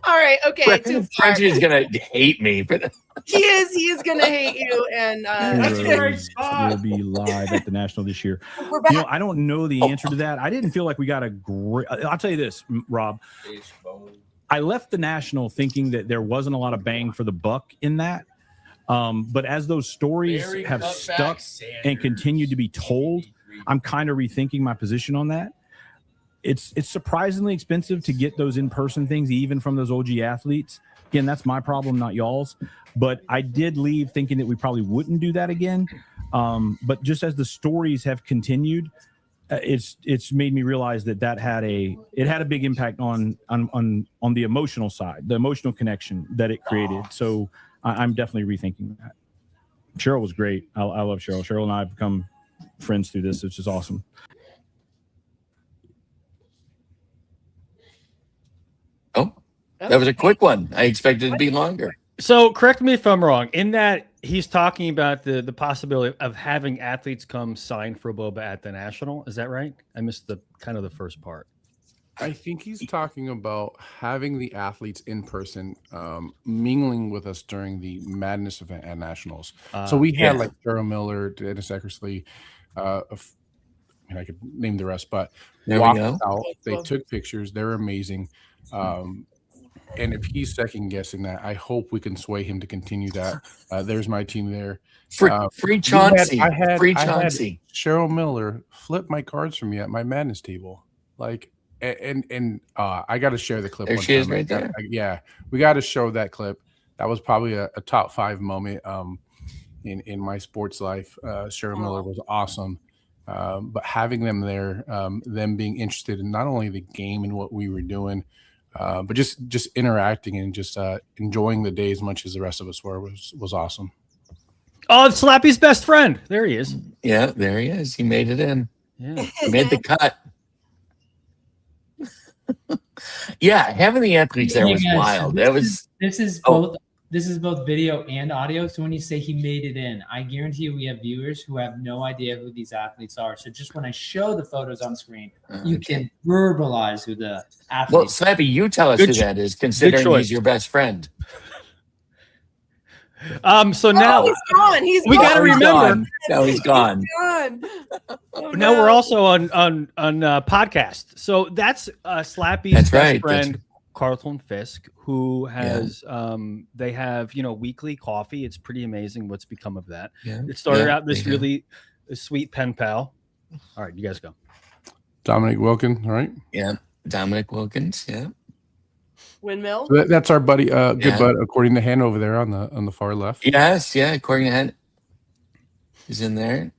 All right. Okay. Too far. Frenchie is gonna hate me for that. He is gonna hate you, and we'll be live at the National this year. We're back. I don't know the answer to that. I didn't feel like we got a great. I'll tell you this, Rob. I left the National thinking that there wasn't a lot of bang for the buck in that. But as those stories have stuck and continued to be told, I'm kind of rethinking my position on that. It's surprisingly expensive to get those in-person things, even from those OG athletes. Again, that's my problem, not y'all's. But I did leave thinking that we probably wouldn't do that again. But just as the stories have continued, it's made me realize that had a big impact on the emotional side, the emotional connection that it created. So I'm definitely rethinking that. Cheryl was great. I love Cheryl. Cheryl and I have become friends through this, which is awesome. Oh, that was a quick one. I expected it to be longer. So correct me if I'm wrong. In that he's talking about the possibility of having athletes come sign for BoBA at the National. Is that right? I missed the first part. I think he's talking about having the athletes in person, mingling with us during the Madness event at Nationals. So we had like Cheryl Miller, Dennis Eckersley, I could name the rest, but walked out. They took pictures. They're amazing. And if he's second guessing that, I hope we can sway him to continue that. There's my team there. Free Chauncey. I had Cheryl Miller flip my cards for me at my Madness table. Like, and I got to share the clip. There she is right there. Yeah, we got to show that clip. That was probably a top 5 moment in my sports life. Cheryl Miller was awesome. But having them there, them being interested in not only the game and what we were doing, but just interacting and just enjoying the day as much as the rest of us were was awesome. Oh, it's Slappy's best friend. There he is. Yeah, there he is. He made it in. Yeah, he made the cut. Yeah, having the athletes there was wild. This is both video and audio. So when you say he made it in, I guarantee you we have viewers who have no idea who these athletes are. So just when I show the photos on screen, you can verbalize who the athletes. Well, Slappy, you tell us who that is, considering he's your best friend. So now he's gone. We got to remember. Now he's gone. Now we're also on podcast. So that's Slappy's best friend, Carlton Fisk, who has they have weekly coffee. It's pretty amazing what's become of that. It started out this really sweet pen pal. All right, you guys go. Dominic Wilkins, right? Yeah, Dominic Wilkins. Yeah. Windmill. So that's our buddy, good bud, according to Han over there on the far left. Yes, according to Han, he's in there.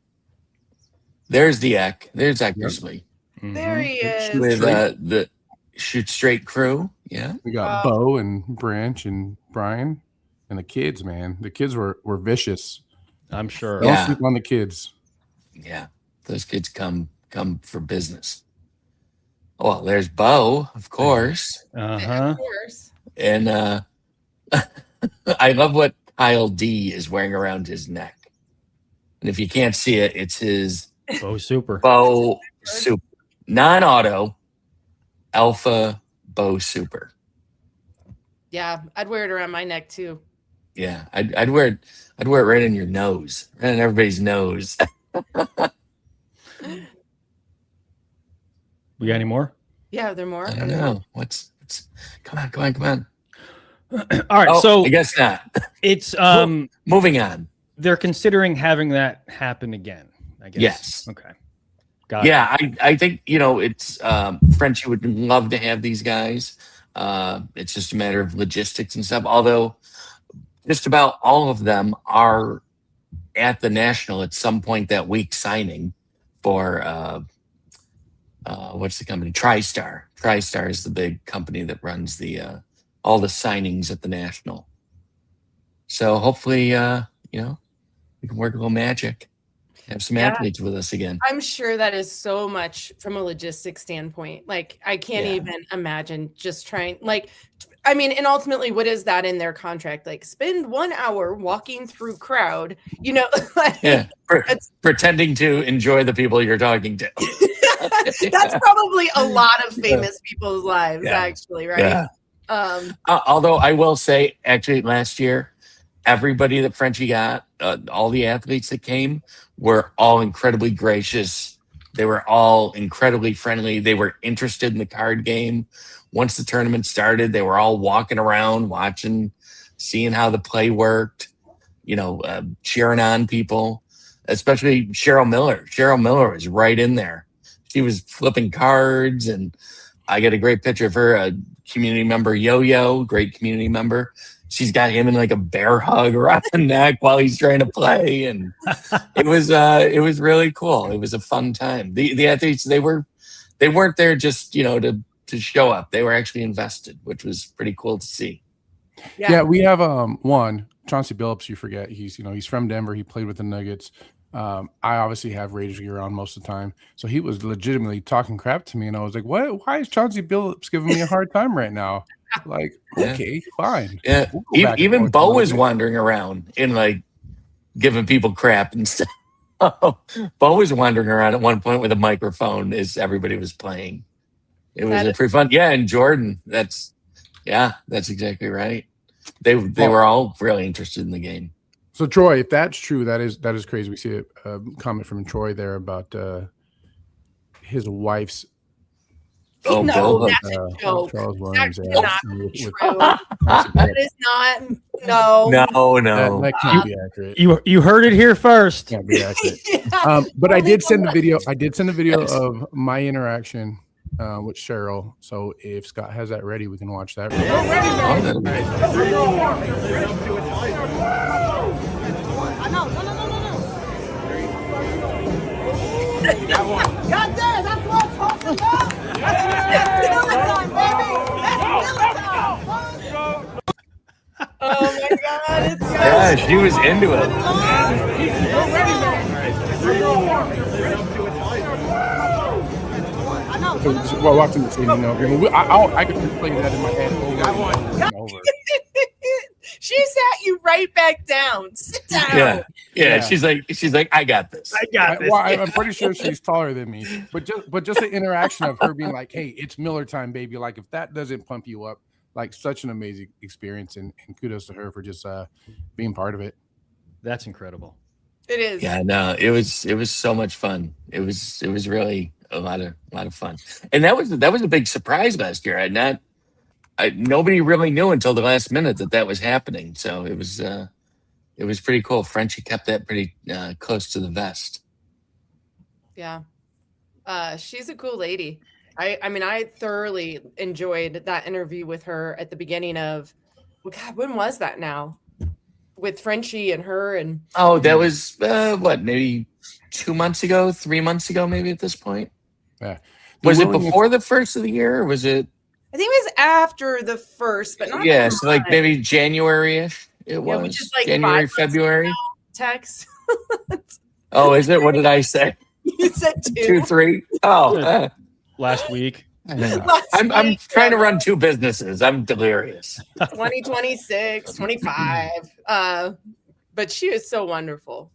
There's the Eck. There's Eckersley. There he is. With the Shoot Straight crew. Yeah. We got Bo and Branch and Brian and the kids, man. The kids were vicious. I'm sure. Don't sleep on the kids. Yeah. Those kids come for business. Oh, there's Bo, of course. Of course. And I love what Kyle D is wearing around his neck. And if you can't see it, it's his Bo Super. Bo Super. Non-auto Alpha Bo Super. Yeah, I'd wear it around my neck too. Yeah, I'd wear it right on your nose, right on everybody's nose. We got any more? Yeah, are there more? I don't know. What's come on. All right, so I guess not. It's moving on. They're considering having that happen again, I guess. Yes. Okay. Got it. I think it's Frenchie would love to have these guys. It's just a matter of logistics and stuff. Although just about all of them are at the National at some point that week signing for what's the company? TriStar. TriStar is the big company that runs the all the signings at the National. So hopefully, we can work a little magic, have some athletes with us again. I'm sure that is so much from a logistics standpoint. Like, I can't even imagine just trying. Like, I mean, and ultimately, what is that in their contract? Like, spend 1 hour walking through crowd. Like, pretending to enjoy the people you're talking to. That's probably a lot of famous people's lives, actually, right? Yeah. Although I will say, actually, last year, everybody that Frenchie got, all the athletes that came, were all incredibly gracious. They were all incredibly friendly. They were interested in the card game. Once the tournament started, they were all walking around, watching, seeing how the play worked, cheering on people, especially Cheryl Miller. Cheryl Miller was right in there. She was flipping cards, and I got a great picture of her, a community member, Yo-Yo, great community member. She's got him in like a bear hug around the neck while he's trying to play. And it was really cool. It was a fun time. The athletes, they weren't there just, to show up. They were actually invested, which was pretty cool to see. Yeah, we have one, Chauncey Billups, you forget. He's from Denver. He played with the Nuggets. I obviously have Raiders gear on most of the time. So he was legitimately talking crap to me. And I was like, what? Why is Chauncey Billups giving me a hard time right now? Like, okay, fine. Yeah. We'll even Bo was wandering around and like giving people crap and stuff. Bo was wandering around at one point with a microphone as everybody was playing. It was a pretty fun. Yeah, and Jordan. That's exactly right. They were all really interested in the game. So Troy, if that's true, that is crazy. We see a comment from Troy there about his wife's. Oh, no, that's a joke. Charles Williams. That cannot be true. That is not. No. That can't be accurate. You heard it here first. Can't be accurate. But I did send the video. I did send a video of my interaction with Cheryl. So if Scott has that ready, we can watch that. God damn, that's what I'm talking about. Oh my God! Yeah, she was into it. While watching the scene, I can play that in my head over and over. She sat you right back down. Sit down. Yeah. She's like, I got this. Well, I'm pretty sure she's taller than me, but just the interaction of her being like, "Hey, it's Miller time, baby!" Like, if that doesn't pump you up, like, such an amazing experience, and kudos to her for just being part of it. That's incredible. It is. Yeah, no, it was so much fun. It was really a lot of fun, and that was a big surprise last year. Nobody really knew until the last minute that was happening. So it was pretty cool. Frenchie kept that pretty close to the vest. Yeah. She's a cool lady. I mean, I thoroughly enjoyed that interview with her at the beginning of, well, God, when was that now? With Frenchie and her and. Oh, that was maybe 2 months ago, 3 months ago, maybe at this point. Yeah. Was it before the first of the year, or was it? I think it was after the first, but not. Yeah, so like maybe January-ish. It was which is like January, February. Text. Oh, is it? What did I say? You said 2, 3. Oh, last week. I'm trying to run 2 businesses. I'm delirious. 2026, 25. But she is so wonderful.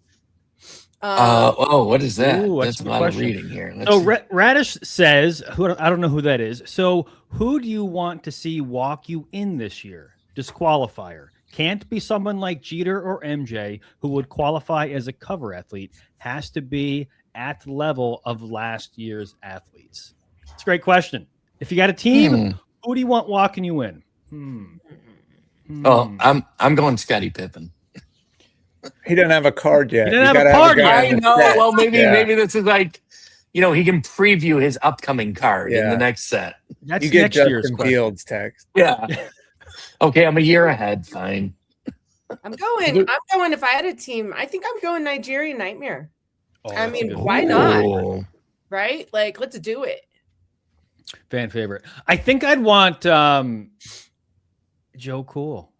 What is that? Ooh, that's a lot of reading here. So Radish says, I don't know who that is. So who do you want to see walk you in this year? Disqualifier. Can't be someone like Jeter or MJ who would qualify as a cover athlete. Has to be at the level of last year's athletes. It's a great question. If you got a team, who do you want walking you in? Oh, I'm going Scottie Pippen. He doesn't have a card yet. He doesn't have a card yet. I know. Well, maybe this is like, he can preview his upcoming card in the next set. That's you get next year's Justin Fields text. Yeah. Okay, I'm a year ahead. Fine. I'm going. If I had a team, I think I'm going Nigerian Nightmare. Oh, I mean, why not? Right? Like, let's do it. Fan favorite. I think I'd want Joe Cool.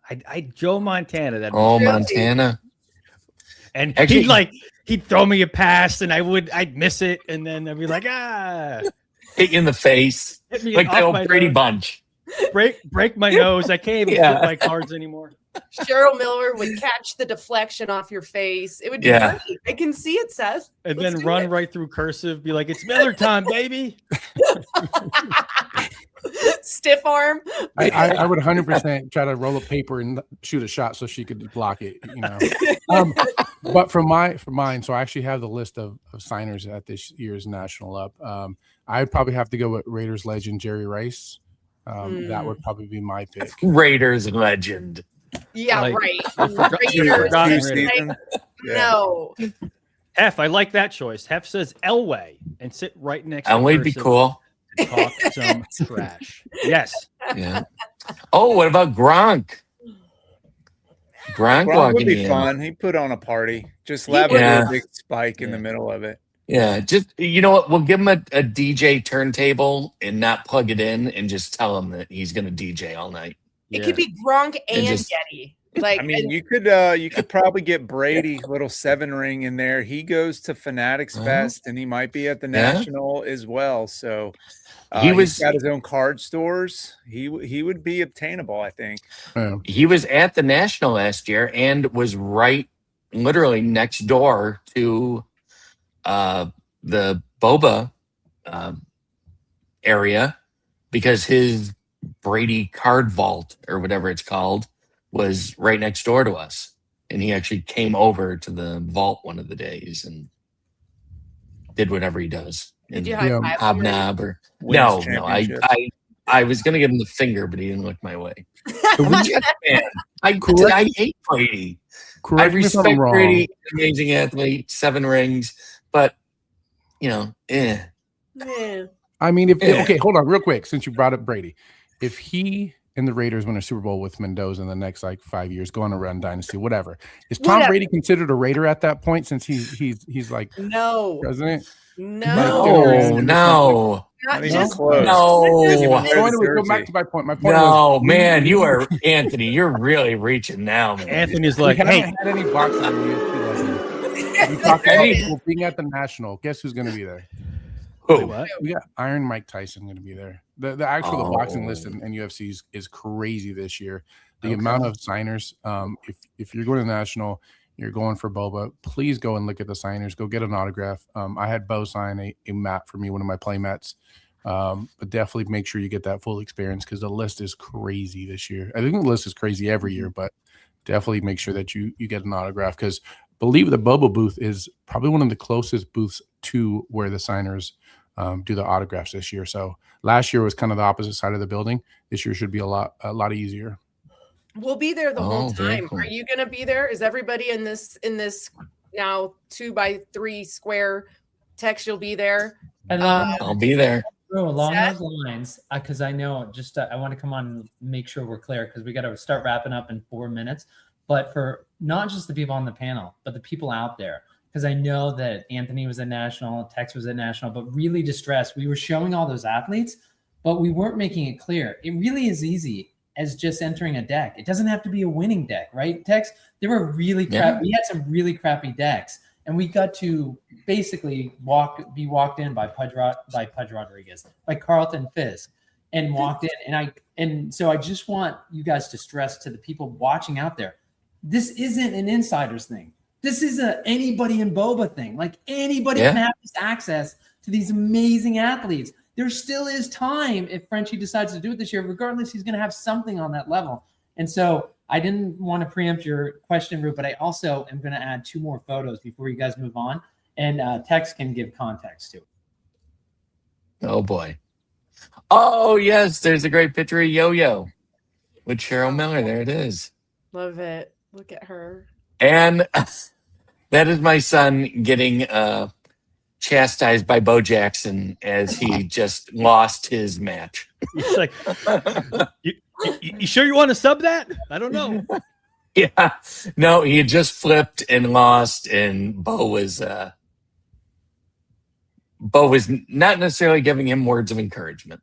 Joe Montana. That Montana. And actually, he'd throw me a pass, and I'd miss it, and then I'd be like, hit you in the face, like the old Brady Bunch. Break my nose. I can't even flip my cards anymore. Cheryl Miller would catch the deflection off your face. It would be great. I can see it, Seth. And then run right through cursive, be like, it's Miller time, baby. Stiff arm. I would 100% try to roll up paper and shoot a shot so she could block it, But for mine, so I actually have the list of signers at this year's National Up. I'd probably have to go with Raiders legend Jerry Rice. That would probably be my pick. Raiders legend. Yeah, right. No. Hef, I like that choice. Hef says Elway and sit right next to Elway'd be cool. Talk some trash. Yes. Yeah. Oh, what about Gronk? Gronk would be fun. He put on a party. Just slap a big spike in the middle of it. Yeah, just you know what? We'll give him a DJ turntable and not plug it in, and just tell him that he's going to DJ all night. It could be Gronk and Getty. Like, I mean, you could probably get Brady little 7-ring in there. He goes to Fanatics Fest, and he might be at the National as well. So he's got his own card stores. He would be obtainable, I think. He was at the National last year and was literally next door to the BoBA area, because his Brady card vault or whatever it's called was right next door to us. And he actually came over to the vault one of the days and did whatever he does. Did you Yeah. high five him? Hobnob or Wins no. championships. I was gonna give him the finger, but he didn't look my way. So I'm a Jets fan. I hate Brady. I Correct me if I'm respect wrong. Brady, amazing athlete, 7 rings, but Yeah. I mean, if Yeah. okay, hold on, real quick, since you brought up Brady, if he and the Raiders win a Super Bowl with Mendoza in the next like 5 years, go on a run dynasty, whatever, is Tom Whatever. Brady considered a Raider at that point since he's like No. president? No. No. Not Not just even close. No. Doesn't even wear So the anyway, go jersey. back to my point. My point No, was, man, you are Anthony. You're really reaching now, man. Anthony's we like, haven't hey, had any boxing in the UFC legends. We talked about people being at the National. Guess who's going to be there? wait, Who? what? We got Iron Mike Tyson going to be there. The actual the boxing list Oh. in UFC is crazy this year. The Okay. amount of signers. If you're going to the National, you're going for BoBA, please go and look at the signers. Go get an autograph. I had Bo sign a mat for me, one of my play mats. But definitely make sure you get that full experience because the list is crazy this year. I think the list is crazy every year, but definitely make sure that you get an autograph because believe the BoBA booth is probably one of the closest booths to where the signers do the autographs this year. So last year was kind of the opposite side of the building. This year should be a lot easier. We'll be there the whole very time. cool. Are you going to be there? Is everybody in this now 2x3 square text? You'll be there. And I'll be there. along Seth? those lines, because I know I want to come on and make sure we're clear because we got to start wrapping up in 4 minutes. But for not just the people on the panel, but the people out there, because I know that Anthony was at National, Tex was at National, but really distressed. We were showing all those athletes, but we weren't making it clear. It really is easy as just entering a deck. It doesn't have to be a winning deck, right, Tex? There were really crap. We had some really crappy decks, and we got to basically be walked in by Pudge Rodriguez, by Carlton Fisk, and walked in. And so I just want you guys to stress to the people watching out there, this isn't an insiders thing. This is a anybody in BoBA thing. Like anybody can have this access to these amazing athletes. There still is time if Frenchie decides to do it this year. Regardless, he's going to have something on that level. And so I didn't want to preempt your question, Root, but I also am going to add 2 more photos before you guys move on. And Tex can give context to it. Oh, boy. Oh, yes. There's a great picture of Yo-Yo with Cheryl Miller. There it is. Love it. Look at her. And that is my son getting chastised by Bo Jackson as he just lost his match. He's like, you sure you want to sub that? I don't know. Yeah. No, he had just flipped and lost, and Bo was not necessarily giving him words of encouragement.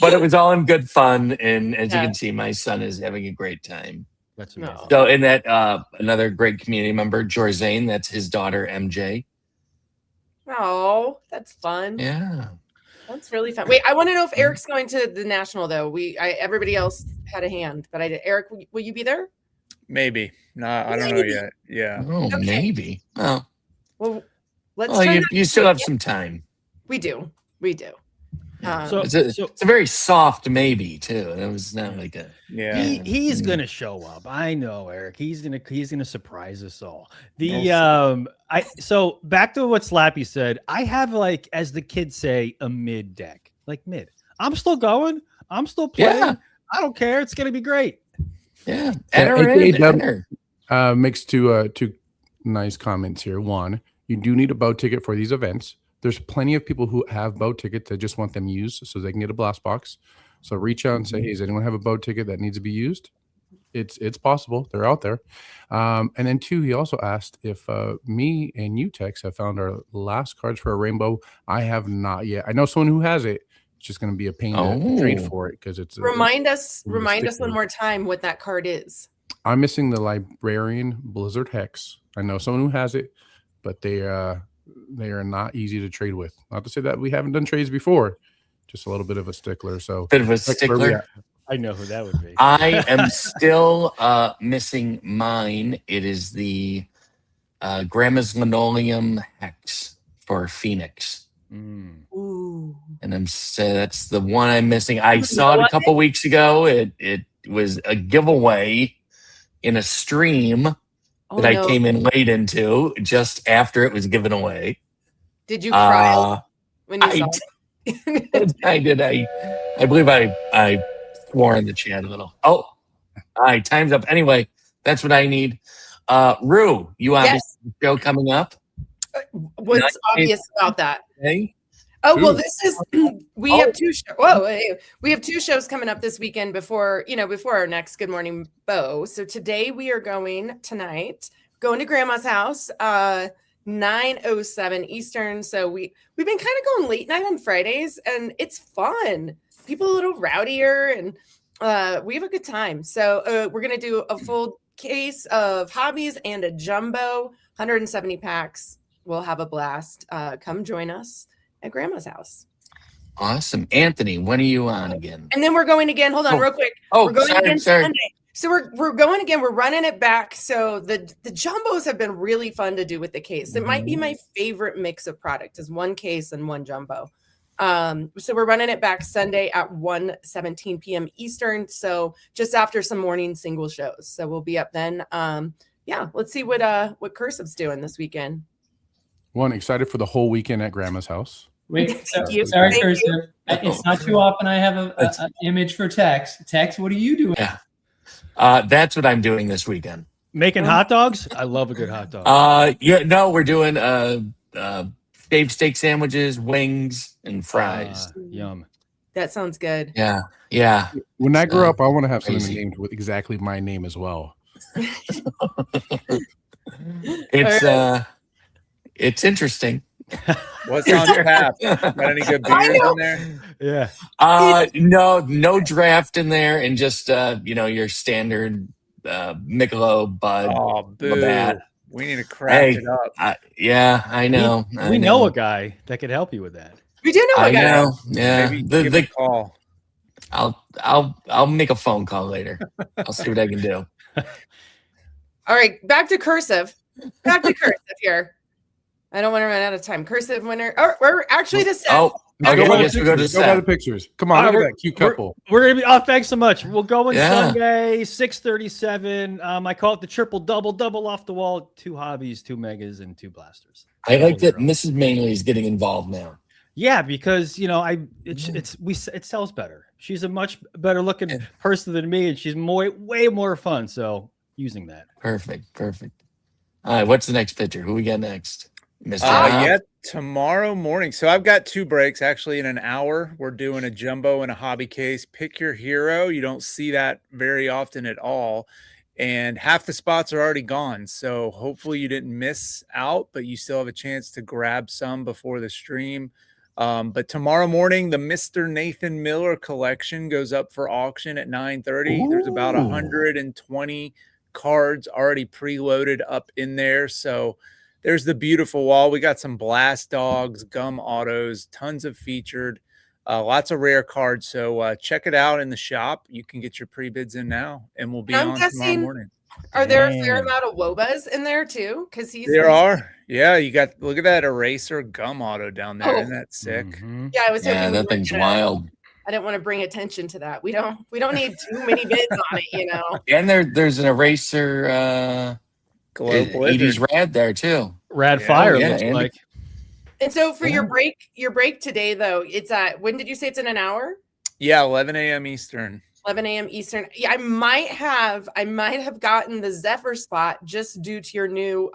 But it was all in good fun, and as you can see, my son is having a great time. That's amazing. So, and that another great community member, Jorzane, that's his daughter MJ. Oh, that's fun. Yeah, that's really fun. Wait, I want to know if Eric's going to the National though. Everybody else had a hand, but I did. Eric, will you be there? Maybe. No, I don't know yet. Yeah. Oh, Okay. maybe. Oh, Well, let's. well, try you still have some time. We do. It's a very soft maybe too. It was not like a He's gonna show up. I know, Eric. He's gonna surprise us all. So back to what Slappy said. I have, like, as the kids say, a mid deck. Like mid. I'm still going. I'm still playing. Yeah. I don't care. It's gonna be great. Yeah. Makes two nice comments here. One, you do need a boat ticket for these events. There's plenty of people who have boat tickets that just want them used so they can get a blast box. So reach out and say, hey, does anyone have a boat ticket that needs to be used? It's possible. They're out there. And then 2, he also asked if me and you, Tex, have found our last cards for a rainbow. I have not yet. I know someone who has it. It's just going to be a pain to trade for it because it's remind us one more time what that card is. I'm missing the Librarian Blizzard Hex. I know someone who has it, but they are not easy to trade with. Not to say that we haven't done trades before, just a little bit of a stickler. So bit of a stickler. I know who that would be. I am still missing mine. It is the Grandma's Linoleum Hex for Phoenix. Ooh. And that's the one I'm missing. I saw it a couple weeks ago. It was a giveaway in a stream that I came in late into just after it was given away. Did you cry when you saw it? I did. I believe I swore in the chat a little. Oh, all right, time's up. Anyway, that's what I need. Rue, you obviously have a show coming up. What's obvious about that? Hey? Oh, well, this is we have two we have two shows coming up this weekend before our next Good Morning Bo. So today we are going to Grandma's house, 9:07 Eastern. So we've been kind of going late night on Fridays, and it's fun. People a little rowdier, and we have a good time. So we're gonna do a full case of hobbies and a jumbo 170 packs. We'll have a blast. Come join us at Grandma's house. Awesome. Anthony, when are you on again? And then we're going again. Hold on real quick. We're going again Sunday. So we're going again. We're running it back. So the jumbos have been really fun to do with the case. It might be my favorite mix of product is one case and one jumbo. So we're running it back Sunday at 1:17 p.m. Eastern. So just after some morning single shows. So we'll be up then. Let's see what Cursive's doing this weekend. Excited for the whole weekend at Grandma's house. Wait, sorry, Cursive. It's not too often I have an image for Tex. Tex, what are you doing? Yeah. That's what I'm doing this weekend. Making hot dogs? I love a good hot dog. We're doing shaved steak sandwiches, wings, and fries. Yum. That sounds good. Yeah. When I grow up, I want to have something named with exactly my name as well. It's interesting. What's on tap? Got any good beers in there? Yeah. No draft in there, and just your standard Michelob, Bud. Oh, boo. Labatt. We need to craft it up. I know. We know a guy that could help you with that. We do know a guy. I know. Yeah. Maybe give a call. I'll make a phone call later. I'll see what I can do. All right, back to Cursive here. I don't want to run out of time. Cursive winner. Oh, we're actually the set. Oh, okay. I guess we go to go by the pictures. Come on, look at that cute couple. We're gonna be. Oh, thanks so much. We'll go on Sunday, 6:37. I call it the triple double off the wall. 2 hobbies, 2 megas, and 2 blasters. I like that Mrs. Manley is getting involved now. Yeah, because it sells better. She's a much better looking person than me, and she's way more fun. So using that. Perfect. All right, what's the next picture? Who we got next? Mr. Tomorrow morning. So I've got 2 breaks actually in an hour. We're doing a jumbo and a hobby case. Pick your hero. You don't see that very often at all. And half the spots are already gone. So hopefully you didn't miss out, but you still have a chance to grab some before the stream. But tomorrow morning, the Mr. Nathan Miller collection goes up for auction at 9:30. There's about 120 cards already preloaded up in there. So there's the beautiful wall. We got some blast dogs, gum autos, tons of featured, lots of rare cards. So check it out in the shop. You can get your pre-bids in now, and we'll be on tomorrow morning. Are there a fair amount of WOBAs in there too? Because there are. Yeah, you got. Look at that eraser gum auto down there. Isn't that sick? Mm-hmm. Yeah, I was hoping that thing's wild. I didn't want to bring attention to that. We don't need too many bids on it, And there's an eraser. Glow 80s rad there too. Rad fire looks like. And so for your break today though, it's at when did you say it's in an hour? Yeah, 11 a.m. Eastern. 11 a.m. Eastern. Yeah, I might have gotten the Zephyr spot just due to your new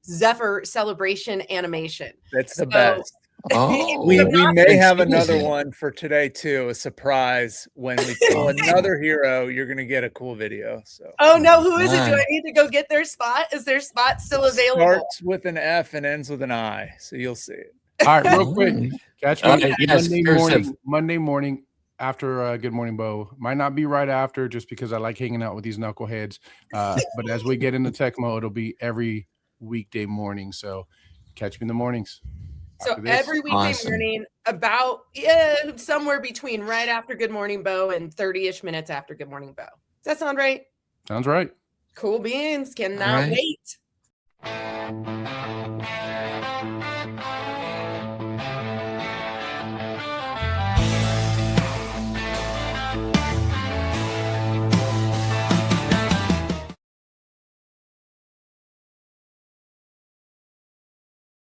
Zephyr celebration animation. That's the best. Oh, we may have another one for today too. A surprise when we pull another hero. You're gonna get a cool video. So. Oh no, who is it? Do I need to go get their spot? Is their spot still available? Starts with an F and ends with an I, so you'll see it. All right, real quick. Catch me Monday morning after Good Morning Bo. Might not be right after, just because I like hanging out with these knuckleheads. But as we get into Tecmo, it'll be every weekday morning. So catch me in the mornings. So every weekday morning, about somewhere between right after Good Morning Bo and 30-ish minutes after Good Morning Bo. Does that sound right? Sounds right. Cool beans. Cannot wait.